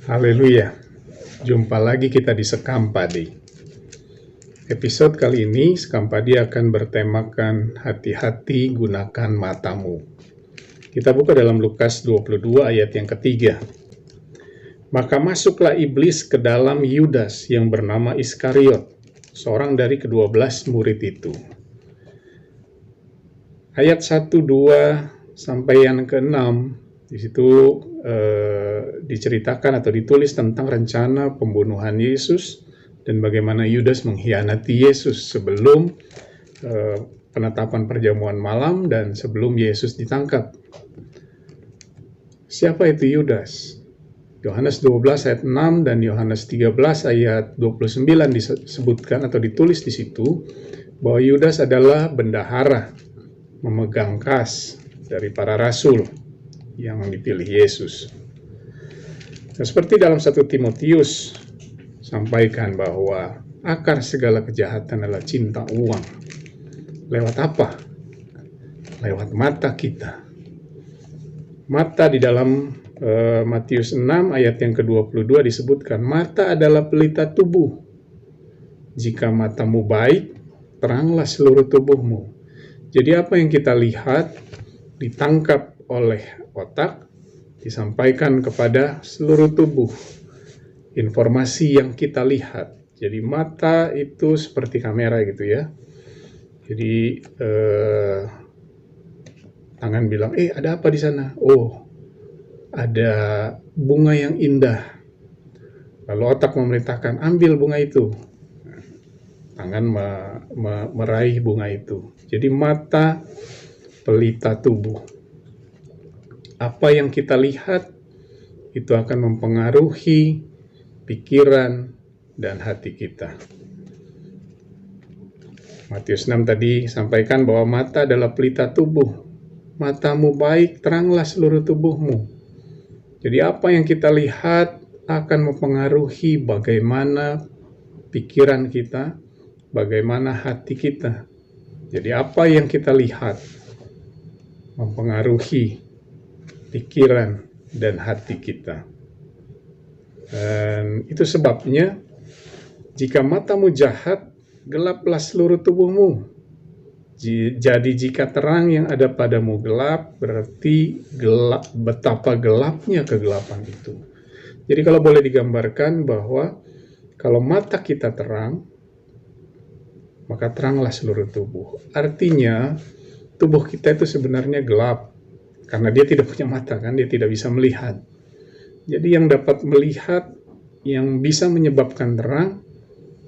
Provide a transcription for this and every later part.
Haleluya, jumpa lagi kita di Sekam Padi. Episode kali ini Sekam Padi akan bertemakan hati-hati gunakan matamu. Kita buka dalam Lukas 22 ayat yang ketiga. Maka masuklah iblis ke dalam Yudas yang bernama Iskariot, seorang dari ke-12 murid itu. Ayat 1, 2 sampai yang ke-6 di situ diceritakan atau ditulis tentang rencana pembunuhan Yesus dan bagaimana Yudas mengkhianati Yesus sebelum penetapan perjamuan malam dan sebelum Yesus ditangkap. Siapa itu Yudas? Yohanes 12 ayat 6 dan Yohanes 13 ayat 29 disebutkan atau ditulis di situ bahwa Yudas adalah bendahara memegang kas dari para rasul yang dipilih Yesus. Nah, seperti dalam 1 Timotius sampaikan bahwa akar segala kejahatan adalah cinta uang. Lewat apa? Lewat mata kita. Mata di dalam Matius 6 ayat yang ke-22 disebutkan, mata adalah pelita tubuh. Jika matamu baik, teranglah seluruh tubuhmu. Jadi apa yang kita lihat ditangkap oleh otak, disampaikan kepada seluruh tubuh. Informasi yang kita lihat. Jadi mata itu seperti kamera gitu ya. Jadi tangan bilang, ada apa di sana? Oh, ada bunga yang indah. Lalu otak memerintahkan, ambil bunga itu. Tangan meraih bunga itu. Jadi mata pelita tubuh. Apa yang kita lihat itu akan mempengaruhi pikiran dan hati kita. Matius 6 tadi sampaikan bahwa mata adalah pelita tubuh. Matamu baik, teranglah seluruh tubuhmu. Jadi apa yang kita lihat akan mempengaruhi bagaimana pikiran kita, bagaimana hati kita. Jadi apa yang kita lihat mempengaruhi pikiran dan hati kita. Dan itu sebabnya jika matamu jahat, gelaplah seluruh tubuhmu. Jadi jika terang yang ada padamu gelap, berarti gelap, betapa gelapnya kegelapan itu. Jadi kalau boleh digambarkan bahwa kalau mata kita terang, maka teranglah seluruh tubuh. Artinya tubuh kita itu sebenarnya gelap. Karena dia tidak punya mata, kan? Dia tidak bisa melihat. Jadi yang dapat melihat, yang bisa menyebabkan terang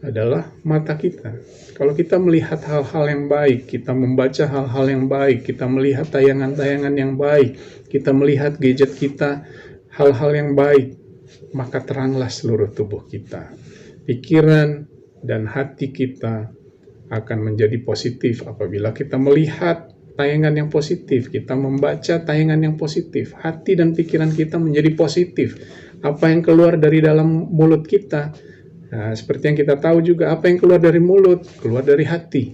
adalah mata kita. Kalau kita melihat hal-hal yang baik, kita membaca hal-hal yang baik, kita melihat tayangan-tayangan yang baik, kita melihat gadget kita, hal-hal yang baik, maka teranglah seluruh tubuh kita. Pikiran dan hati kita akan menjadi positif apabila kita melihat tayangan yang positif, kita membaca tayangan yang positif, hati dan pikiran kita menjadi positif. Apa yang keluar dari dalam mulut kita, nah, seperti yang kita tahu juga, apa yang keluar dari mulut, keluar dari hati.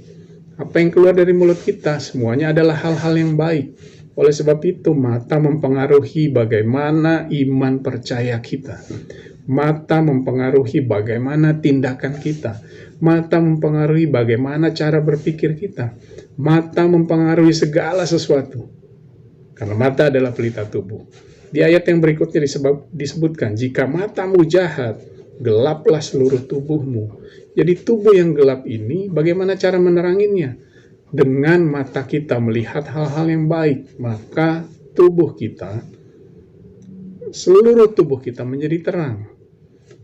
Apa yang keluar dari mulut kita, semuanya adalah hal-hal yang baik. Oleh sebab itu, mata mempengaruhi bagaimana iman percaya kita. Mata mempengaruhi bagaimana tindakan kita. Mata mempengaruhi bagaimana cara berpikir kita. Mata mempengaruhi segala sesuatu. Karena mata adalah pelita tubuh. Di ayat yang berikutnya disebutkan, jika matamu jahat, gelaplah seluruh tubuhmu. Jadi tubuh yang gelap ini, bagaimana cara meneranginya? Dengan mata kita melihat hal-hal yang baik, maka tubuh kita, seluruh tubuh kita menjadi terang.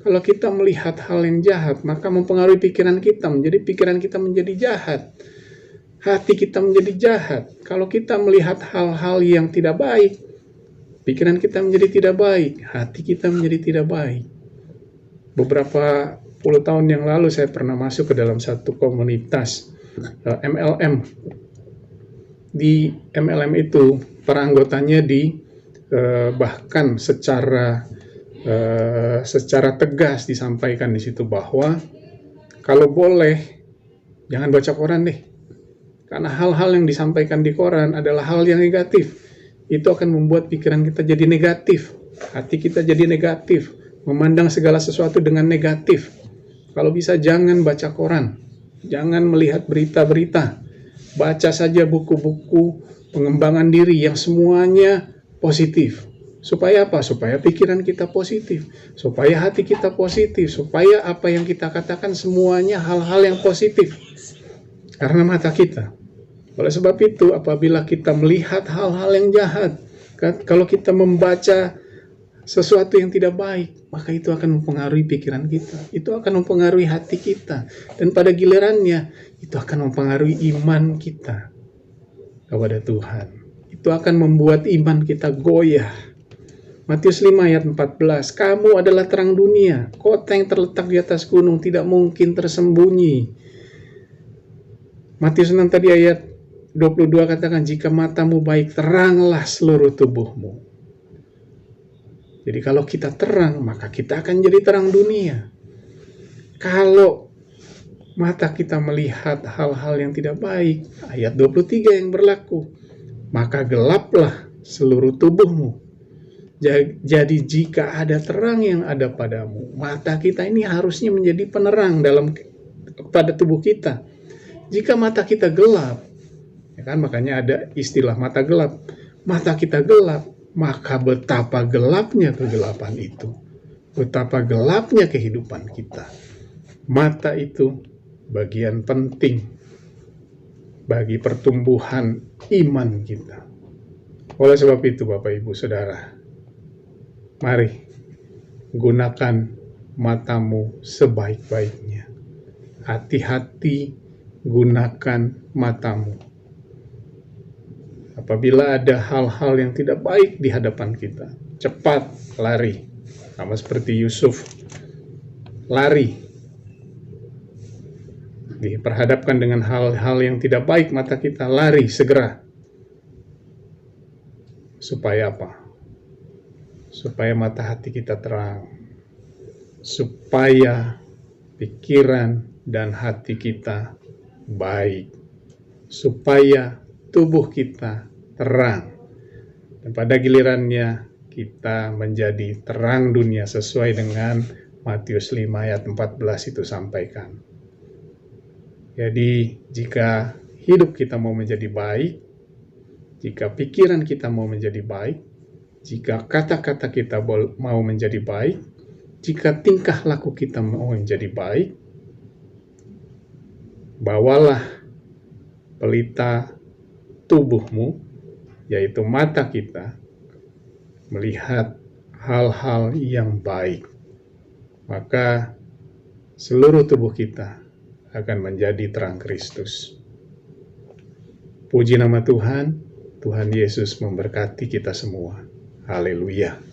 Kalau kita melihat hal yang jahat, maka mempengaruhi pikiran kita menjadi jahat. Hati kita menjadi jahat. Kalau kita melihat hal-hal yang tidak baik, pikiran kita menjadi tidak baik, hati kita menjadi tidak baik. Beberapa puluh tahun yang lalu saya pernah masuk ke dalam satu komunitas MLM. Di MLM itu para anggotanya bahkan secara tegas disampaikan di situ bahwa kalau boleh jangan baca koran deh. Karena hal-hal yang disampaikan di koran adalah hal yang negatif. Itu akan membuat pikiran kita jadi negatif, hati kita jadi negatif, memandang segala sesuatu dengan negatif. Kalau bisa jangan baca koran, jangan melihat berita-berita, baca saja buku-buku pengembangan diri yang semuanya positif. Supaya apa? Supaya pikiran kita positif, supaya hati kita positif, supaya apa yang kita katakan semuanya hal-hal yang positif. Karena mata kita. Oleh sebab itu, apabila kita melihat hal-hal yang jahat, kalau kita membaca sesuatu yang tidak baik, maka itu akan mempengaruhi pikiran kita, itu akan mempengaruhi hati kita, dan pada gilirannya itu akan mempengaruhi iman kita kepada Tuhan. Itu akan membuat iman kita goyah. Matius 5 ayat 14, kamu adalah terang dunia, kota yang terletak di atas gunung tidak mungkin tersembunyi. Matius 6 tadi ayat 22 katakan, jika matamu baik, teranglah seluruh tubuhmu. Jadi kalau kita terang, maka kita akan jadi terang dunia. Kalau mata kita melihat hal-hal yang tidak baik, ayat 23 yang berlaku, maka gelaplah seluruh tubuhmu. Jadi jika ada terang yang ada padamu, mata kita ini harusnya menjadi penerang pada tubuh kita. Jika mata kita gelap, ya kan, makanya ada istilah mata gelap. Mata kita gelap, maka betapa gelapnya kegelapan itu. Betapa gelapnya kehidupan kita. Mata itu bagian penting bagi pertumbuhan iman kita. Oleh sebab itu, Bapak Ibu Saudara, mari gunakan matamu sebaik-baiknya. Hati-hati gunakan matamu. Apabila ada hal-hal yang tidak baik di hadapan kita, cepat lari. Sama seperti Yusuf, lari. Diperhadapkan dengan hal-hal yang tidak baik, mata kita lari segera. Supaya apa? Supaya mata hati kita terang, supaya pikiran dan hati kita baik, supaya tubuh kita terang, dan pada gilirannya kita menjadi terang dunia sesuai dengan Matius 5 ayat 14 itu sampaikan. Jadi jika hidup kita mau menjadi baik, jika pikiran kita mau menjadi baik, jika kata-kata kita mau menjadi baik, jika tingkah laku kita mau menjadi baik, bawalah pelita tubuhmu, yaitu mata kita, melihat hal-hal yang baik. Maka seluruh tubuh kita akan menjadi terang Kristus. Puji nama Tuhan, Tuhan Yesus memberkati kita semua. Haleluya.